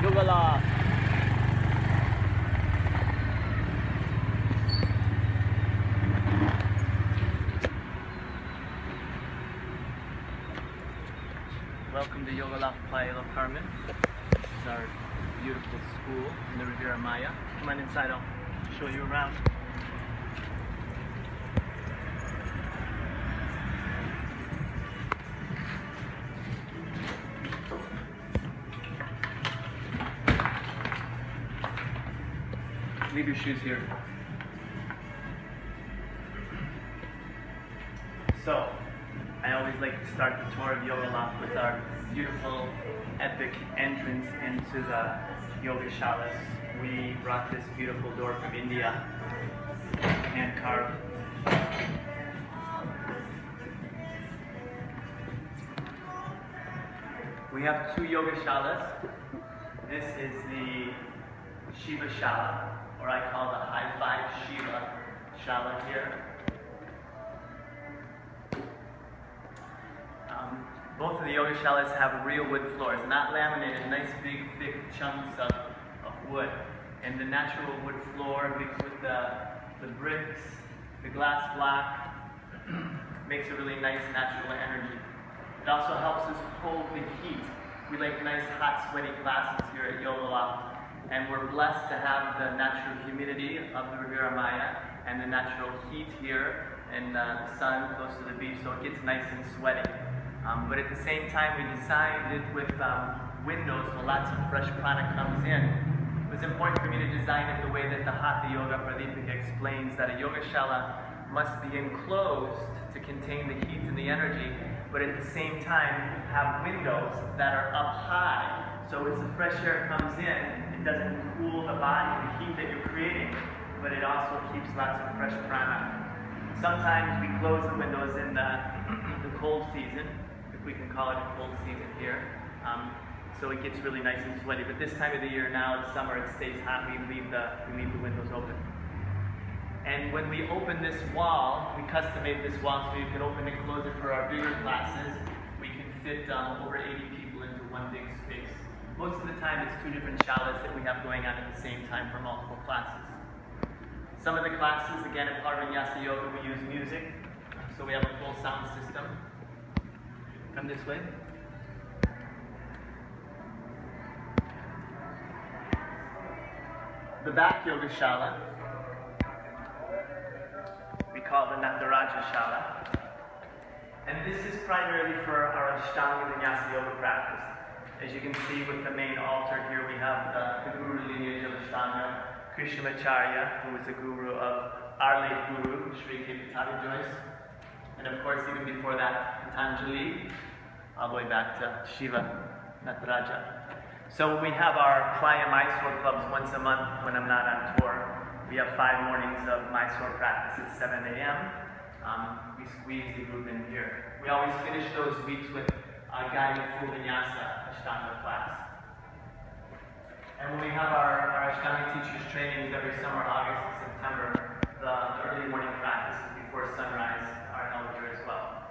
Yogaloft. Welcome to Yogaloft Playa del Carmen. This is our beautiful school in the Riviera Maya. Come on inside, I'll show you around. Leave your shoes here. So, I always like to start the tour of Yogaloft with our beautiful, epic entrance into the Yogashalas. We brought this beautiful door from India, hand carved. We have two Yogashalas. This is the Shiva Shala, or I call the High Five Shiva Shala here. Both of the Yogashalas have real wood floors, not laminated, nice big thick chunks of wood. And the natural wood floor mixed with the bricks, the glass block, makes a really nice natural energy. It also helps us hold the heat. We like nice hot sweaty classes here at Yogaloft. And we're blessed to have the natural humidity of the Riviera Maya and the natural heat here and the sun close to the beach, so it gets nice and sweaty. But at the same time, we designed it with windows, so lots of fresh prana comes in. It was important for me to design it the way that the Hatha Yoga Pradipika explains, that a Yogashala must be enclosed to contain the heat and the energy, but at the same time have windows that are up high. So as the fresh air comes in, it doesn't cool the body, the heat that you're creating, but it also keeps lots of fresh prana. Sometimes we close the windows in the cold season, if we can call it a cold season here, so it gets really nice and sweaty. But this time of the year now, it's summer, it stays hot, we leave the windows open. And when we open this wall, we custom-made this wall so you can open and close it for our bigger classes. We can fit over 80 people into one big space. Most of the time it's two different shalas that we have going on at the same time for multiple classes. Some of the classes, again at Vinyasa Yoga, we use music. So we have a full sound system. Come this way. The back yoga shala, we call the Nataraja Shower. And this is primarily for our Ashtanga Vinyasa Yoga practice. As you can see with the main altar here, we have the Guru lineage of Ashtanga, Krishnamacharya, who was the guru of our late guru, Sri K.P. Joyce. And of course, even before that, Patanjali, all the way back to Shiva, Nataraja. So we have our Playa Mysore clubs once a month when I'm not on tour. We have 5 mornings of Mysore practice at 7 a.m. We squeeze the group in here. We always finish those weeks with a guided full vinyasa Ashtanga class. And when we have our Ashtanga teachers trainings every summer, August and September, the early morning practices before sunrise are held here as well.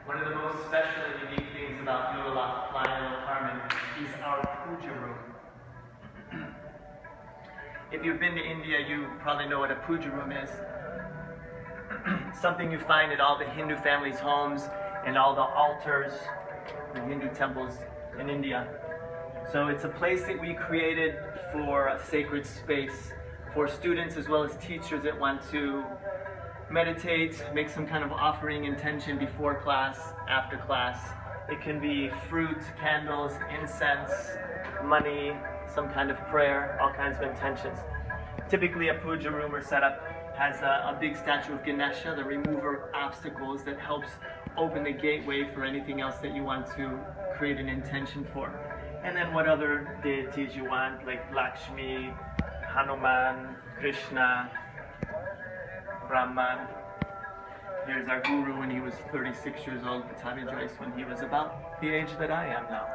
One of the most special and unique things about Yogaloft Playa del Carmen is our puja room. If you've been to India, you probably know what a puja room is. Something you find at all the Hindu families' homes and all the altars, the Hindu temples in India. So it's a place that we created for a sacred space for students as well as teachers that want to meditate, make some kind of offering intention before class, after class. It can be fruit, candles, incense, money, some kind of prayer, all kinds of intentions. Typically a puja room or setup has a big statue of Ganesha, the remover of obstacles that helps open the gateway for anything else that you want to create an intention for. And then what other deities you want, like Lakshmi, Hanuman, Krishna, Brahman. Here's our guru when he was 36 years old, Pattabhi Joyce, when he was about the age that I am now.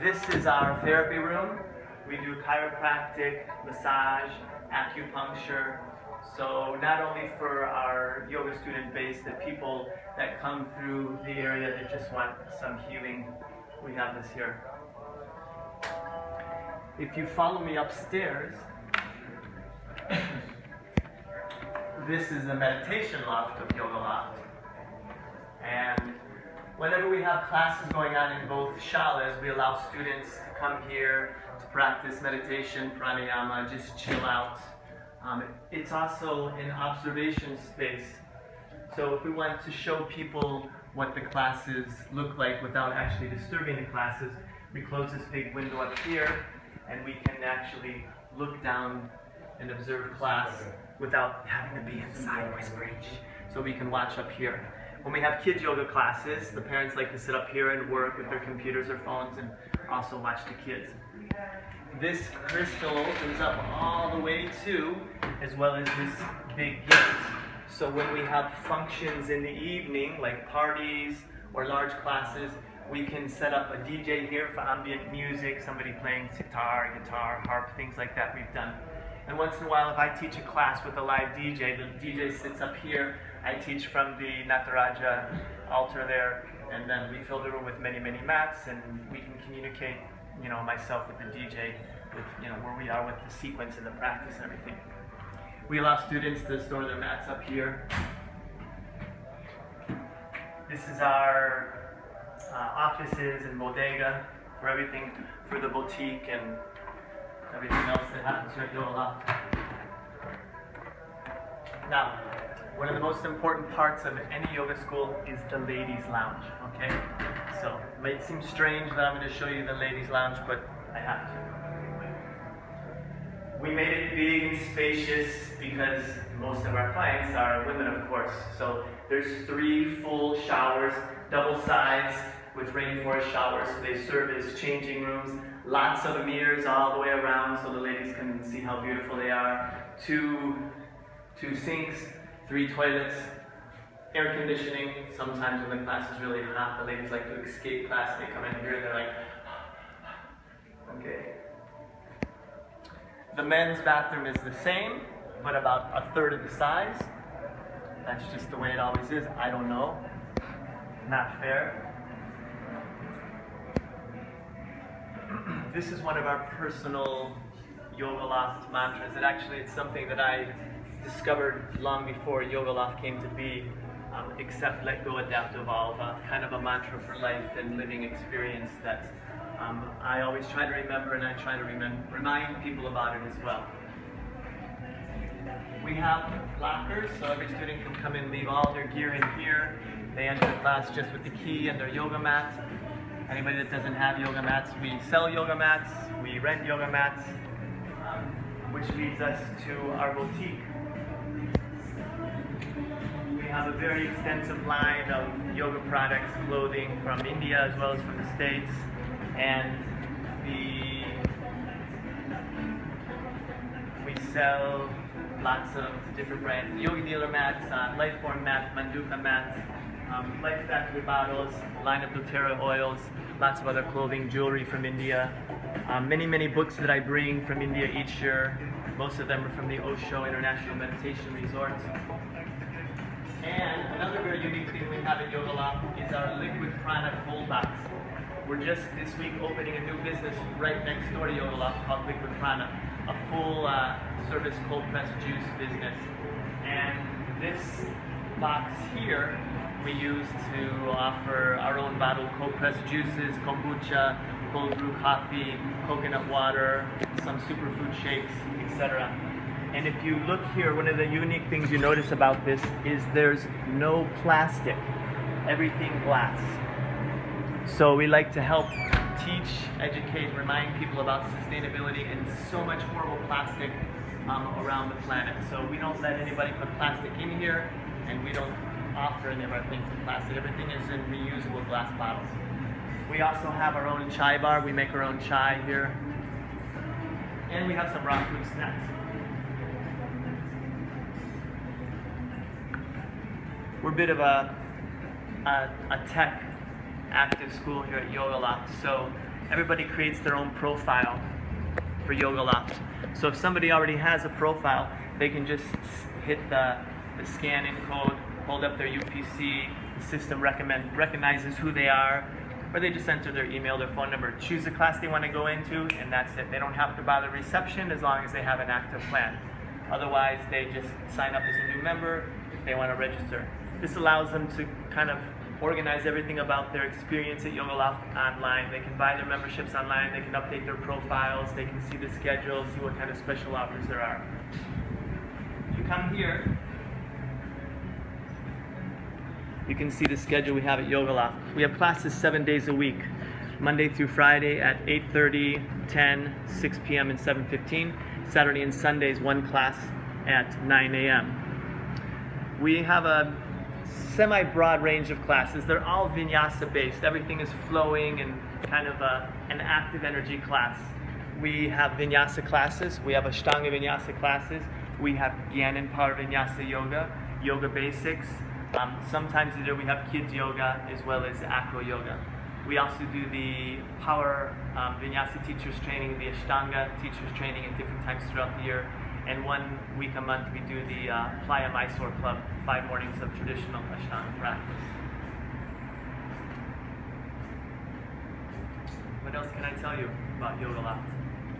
This is our therapy room. We do chiropractic, massage, acupuncture, So not only for our yoga student base, the people that come through the area that just want some healing, we have this here. If you follow me upstairs, this is the meditation loft of Yogaloft. And whenever we have classes going on in both shalas, we allow students to come here to practice meditation, pranayama, just chill out. It's also an observation space. So if we want to show people what the classes look like without actually disturbing the classes, we close this big window up here, and we can actually look down and observe class without having to be inside whispering. So we can watch up here. When we have kids yoga classes, the parents like to sit up here and work with their computers or phones and also watch the kids. This crystal opens up all the way to, as well as this big gate. So when we have functions in the evening, like parties or large classes, we can set up a DJ here for ambient music, somebody playing sitar, guitar, harp, things like that we've done. And once in a while, if I teach a class with a live DJ, the DJ sits up here. I teach from the Nataraja altar there, and then we fill the room with many, many mats, and we can communicate, myself with the DJ, with, where we are with the sequence and the practice and everything. We allow students to store their mats up here. This is our offices and bodega for everything, for the boutique and everything else that happens here at Yogaloft. Now, one of the most important parts of any yoga school is the ladies' lounge, okay? So, it might seem strange that I'm going to show you the ladies' lounge, but I have to. We made it big and spacious because most of our clients are women, of course. So, there's 3 full showers, double size, with rainforest showers. So they serve as changing rooms. Lots of mirrors all the way around so the ladies can see how beautiful they are. 2 sinks, 3 toilets, air conditioning. Sometimes when the class is really hot, the ladies like to escape class. They come in here and they're like, okay. The men's bathroom is the same, but about 1/3 of the size. That's just the way it always is. I don't know. Not fair. This is one of our personal Yogaloft mantras. It's something that I discovered long before Yogaloft came to be. Accept, let go, adapt, evolve. Kind of a mantra for life and living experience that I always try to remember, and I try to remind people about it as well. We have lockers, so every student can come and leave all their gear in here. They enter class just with the key and their yoga mat. Anybody that doesn't have yoga mats, we sell yoga mats, we rent yoga mats, which leads us to our boutique. We have a very extensive line of yoga products, clothing from India as well as from the States, and we sell lots of different brands. Yogi Dealer mats, Lifeform mats, Manduka mats, Life Factory bottles, line of doTERRA oils, lots of other clothing, jewelry from India. Many, many books that I bring from India each year. Most of them are from the Osho International Meditation Resort. And another very unique thing we have at Yogaloft is our liquid prana cold box. We're just this week opening a new business right next door to Yogaloft called Liquid Prana, a full service cold pressed juice business. And this box here we use to offer our own bottled cold pressed juices, kombucha, cold brew coffee, coconut water, some superfood shakes, etc. And if you look here, one of the unique things you notice about this is there's no plastic, everything glass. So we like to help teach, educate, remind people about sustainability and so much horrible plastic around the planet. So we don't let anybody put plastic in here, and we don't offer any of our things in plastic. Everything is in reusable glass bottles. We also have our own chai bar. We make our own chai here. And we have some raw food snacks. We're a bit of a tech active school here at Yogaloft, so everybody creates their own profile for Yogaloft. So if somebody already has a profile, they can just hit the scan in code, hold up their UPC, the system recognizes who they are, or they just enter their email, their phone number, choose the class they want to go into, and that's it. They don't have to bother reception as long as they have an active plan. Otherwise, they just sign up as a new member if they want to register. This allows them to kind of organize everything about their experience at Yogaloft online. They can buy their memberships online, they can update their profiles, they can see the schedule, see what kind of special offers there are. If you come here, you can see the schedule we have at Yogaloft. We have classes 7 days a week, Monday through Friday at 8:30, 10, 6 p.m. and 7:15. Saturday and Sundays, one class at 9 a.m. We have a semi-broad range of classes. They're all vinyasa based. Everything is flowing and kind of an active energy class. We have vinyasa classes. We have Ashtanga vinyasa classes. We have Gannon power vinyasa yoga, yoga basics. Sometimes either we have kids yoga as well as acro yoga. We also do the power vinyasa teachers training, the Ashtanga teachers training at different times throughout the year. And 1 week a month we do the Playa Mysore Club, 5 mornings of traditional Ashtanga practice. What else can I tell you about Yogaloft?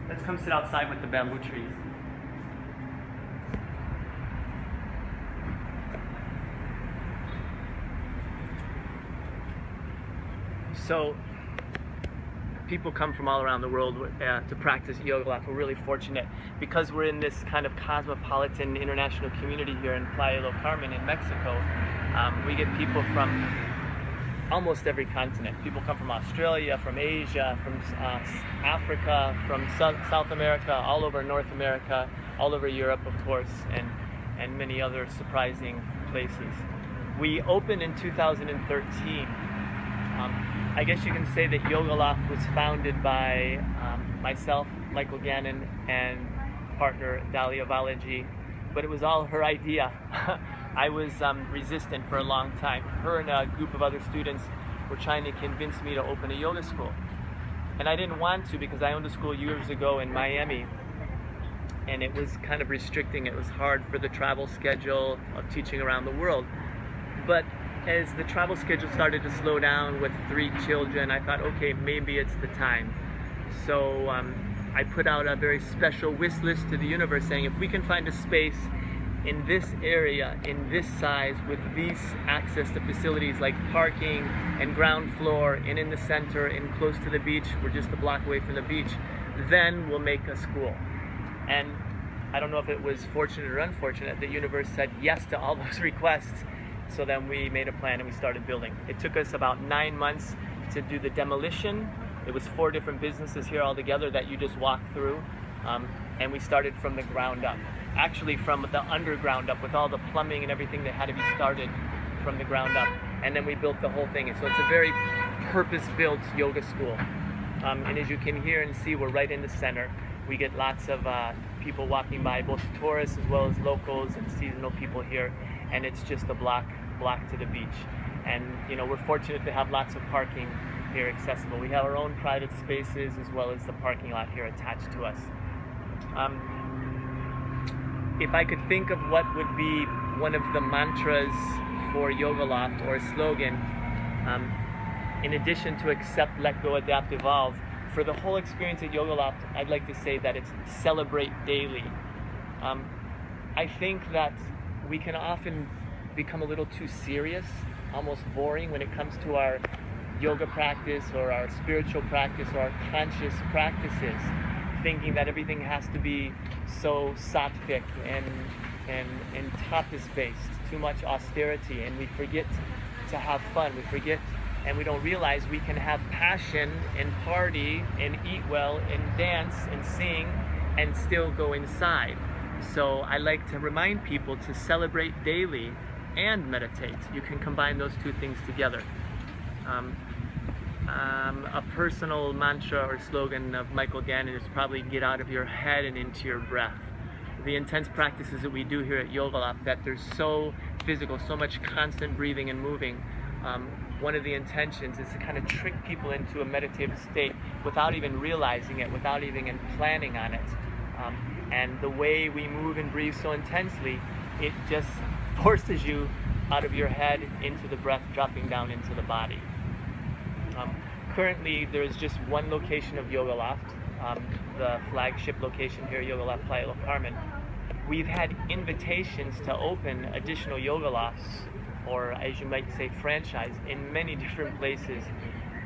Let's come sit outside with the bamboo trees. So, people come from all around the world to practice Yogaloft. We're really fortunate because we're in this kind of cosmopolitan international community here in Playa del Carmen in Mexico. We get people from almost every continent. People come from Australia, from Asia, from Africa, from South America, all over North America, all over Europe, of course, and many other surprising places. We opened in 2013. I guess you can say that Yogaloft was founded by myself, Michael Gannon, and partner Dalia Valaji, but it was all her idea. I was resistant for a long time. Her and a group of other students were trying to convince me to open a yoga school. And I didn't want to because I owned a school years ago in Miami, and it was kind of restricting. It was hard for the travel schedule of teaching around the world. But as the travel schedule started to slow down with 3 children, I thought, okay, maybe it's the time. So I put out a very special wish list to the universe saying, if we can find a space in this area, in this size, with these access to facilities like parking and ground floor and in the center and close to the beach, we're just a block away from the beach, then we'll make a school. And I don't know if it was fortunate or unfortunate, the universe said yes to all those requests. So then we made a plan and we started building. It took us about 9 months to do the demolition. It was 4 different businesses here all together that you just walk through. And we started from the ground up. Actually from the underground up with all the plumbing and everything that had to be started from the ground up. And then we built the whole thing. And so it's a very purpose-built yoga school. And as you can hear and see, we're right in the center. We get lots of people walking by, both tourists as well as locals and seasonal people here. And it's just a block to the beach. And you know, we're fortunate to have lots of parking here accessible. We have our own private spaces as well as the parking lot here attached to us. If I could think of what would be one of the mantras for Yogaloft or a slogan, in addition to accept, let go, adapt, evolve, for the whole experience at Yogaloft, I'd like to say that it's celebrate daily. I think that we can often become a little too serious, almost boring when it comes to our yoga practice or our spiritual practice or our conscious practices, thinking that everything has to be so sattvic and tapas-based, too much austerity, and we forget to have fun. We forget and we don't realize we can have passion and party and eat well and dance and sing and still go inside. So I like to remind people to celebrate daily and meditate. You can combine those 2 things together. A personal mantra or slogan of Michael Gannon is probably get out of your head and into your breath. The intense practices that we do here at Yogaloft, that they're so physical, so much constant breathing and moving, one of the intentions is to kind of trick people into a meditative state without even realizing it, without even planning on it. And the way we move and breathe so intensely, it just forces you out of your head into the breath, dropping down into the body. Currently, there is just one location of Yogaloft, the flagship location here, Yogaloft Playa del Carmen. We've had invitations to open additional Yogalofts, or as you might say, franchise, in many different places,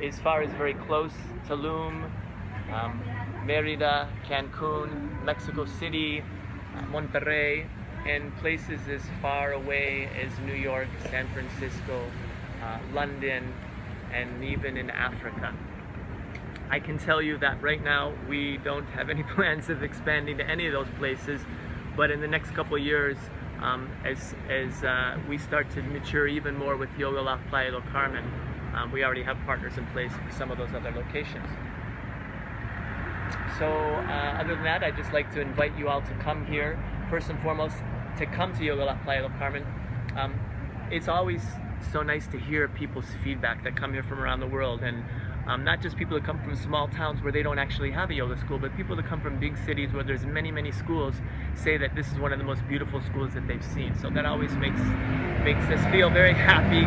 as far as very close, Tulum, Merida, Cancun, Mexico City, Monterrey, and places as far away as New York, San Francisco, London, and even in Africa. I can tell you that right now we don't have any plans of expanding to any of those places, but in the next couple of years, as we start to mature even more with Yogaloft Playa del Carmen, we already have partners in place for some of those other locations. So other than that, I'd just like to invite you all to come here. First and foremost, to come to Yogaloft Playa del Carmen. It's always so nice to hear people's feedback that come here from around the world, and not just people that come from small towns where they don't actually have a yoga school, but people that come from big cities where there's many schools say that this is one of the most beautiful schools that they've seen. So that always makes us feel very happy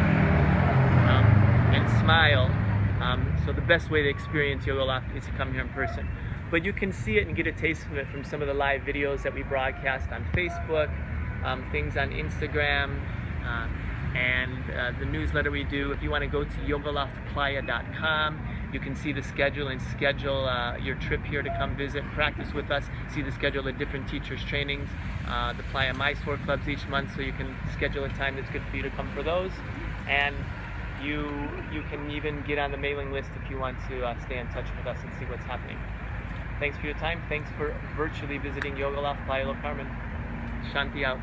and smile. So the best way to experience Yogaloft is to come here in person. But you can see it and get a taste of it from some of the live videos that we broadcast on Facebook, things on Instagram, and the newsletter we do. If you want to go to yogaloftplaya.com, you can see the schedule and schedule your trip here to come visit, practice with us, see the schedule of different teachers' trainings, the Playa Mysore clubs each month, so you can schedule a time that's good for you to come for those. And you can even get on the mailing list if you want to stay in touch with us and see what's happening. Thanks for your time. Thanks for virtually visiting Yogaloft Playa del Carmen. Shanti out.